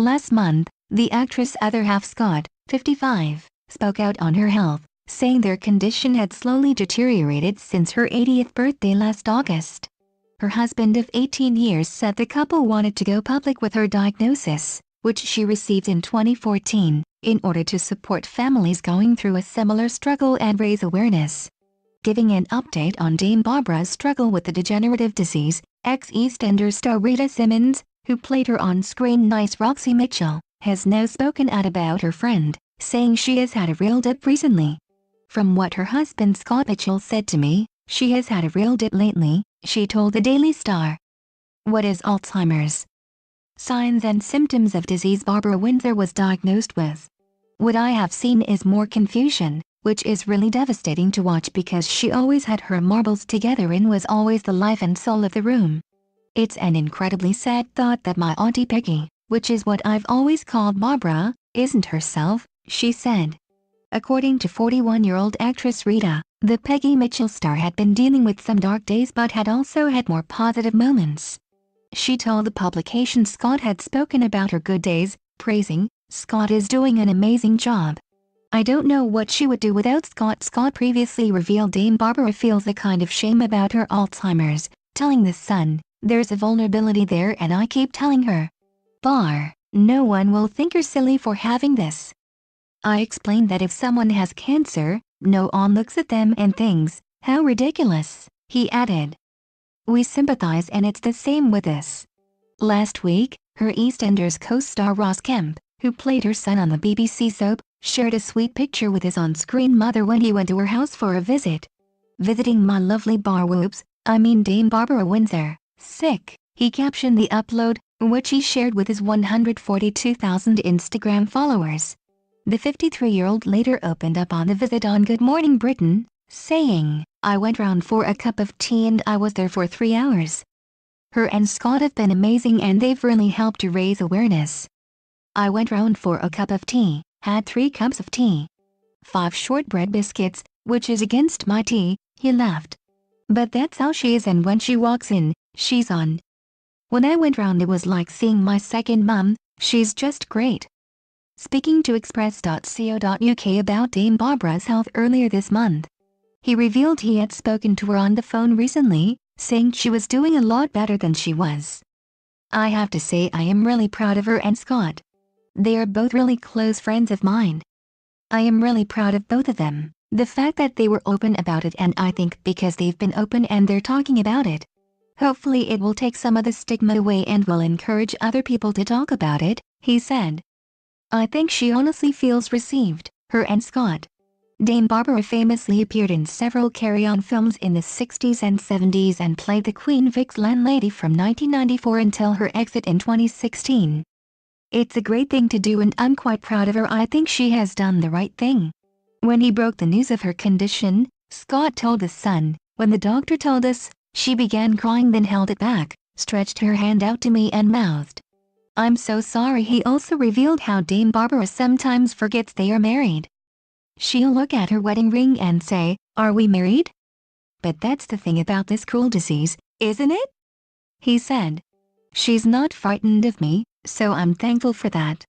last month, the actress' other half Scott, 55, spoke out on her health, saying their condition had slowly deteriorated since her 80th birthday last August. Her husband of 18 years said the couple wanted to go public with her diagnosis, which she received in 2014, in order to support families going through a similar struggle and raise awareness. Giving an update on Dame Barbara's struggle with the degenerative disease, ex-EastEnders star Rita Simons, who played her on-screen niece Roxy Mitchell, has now spoken out about her friend, saying she has had a real dip recently. From what her husband Scott Mitchell said to me, she has had a real dip lately, she told the Daily Star. What is Alzheimer's? Signs and symptoms of disease Barbara Windsor was diagnosed with. What I have seen is more confusion, which is really devastating to watch because she always had her marbles together and was always the life and soul of the room. It's an incredibly sad thought that my Auntie Peggy, which is what I've always called Barbara, isn't herself, she said. According to 41-year-old actress Rita, the Peggy Mitchell star had been dealing with some dark days but had also had more positive moments. She told the publication Scott had spoken about her good days, praising, "Scott is doing an amazing job. I don't know what she would do without Scott." Scott previously revealed Dame Barbara feels a kind of shame about her Alzheimer's, telling The Sun, "There's a vulnerability there and I keep telling her, no one will think you're silly for having this. I explained that if someone has cancer, no one looks at them and thinks, how ridiculous," he added. "We sympathize and it's the same with us." Last week, her EastEnders co-star Ross Kemp, who played her son on the BBC soap, shared a sweet picture with his on-screen mother when he went to her house for a visit. "Visiting my lovely Barwhoops, I mean Dame Barbara Windsor, sick," he captioned the upload, which he shared with his 142,000 Instagram followers. The 53-year-old later opened up on the visit on Good Morning Britain, saying, "I went round for a cup of tea and I was there for 3 hours. Her and Scott have been amazing and they've really helped to raise awareness. I went round for a cup of tea, had 3 cups of tea, 5 shortbread biscuits, which is against my tea," he laughed. "But that's how she is and when she walks in, she's on. When I went round it was like seeing my second mum, she's just great." Speaking to express.co.uk about Dame Barbara's health earlier this month, he revealed he had spoken to her on the phone recently, saying she was doing a lot better than she was. "I have to say I am really proud of her and Scott. They are both really close friends of mine. I am really proud of both of them, the fact that they were open about it, and I think because they've been open and they're talking about it, hopefully it will take some of the stigma away and will encourage other people to talk about it," he said. "I think she honestly feels received." Her and Scott. Dame Barbara famously appeared in several carry-on films in the 60s and 70s and played the Queen Vic's landlady from 1994 until her exit in 2016. "It's a great thing to do and I'm quite proud of her. I think she has done the right thing." When he broke the news of her condition, Scott told The Sun, "When the doctor told us, she began crying then held it back, stretched her hand out to me and mouthed, 'I'm so sorry.'" He also revealed how Dame Barbara sometimes forgets they are married. She'll look at her wedding ring and say, "Are we married?" "But that's the thing about this cruel disease, isn't it?" he said. "She's not frightened of me, so I'm thankful for that."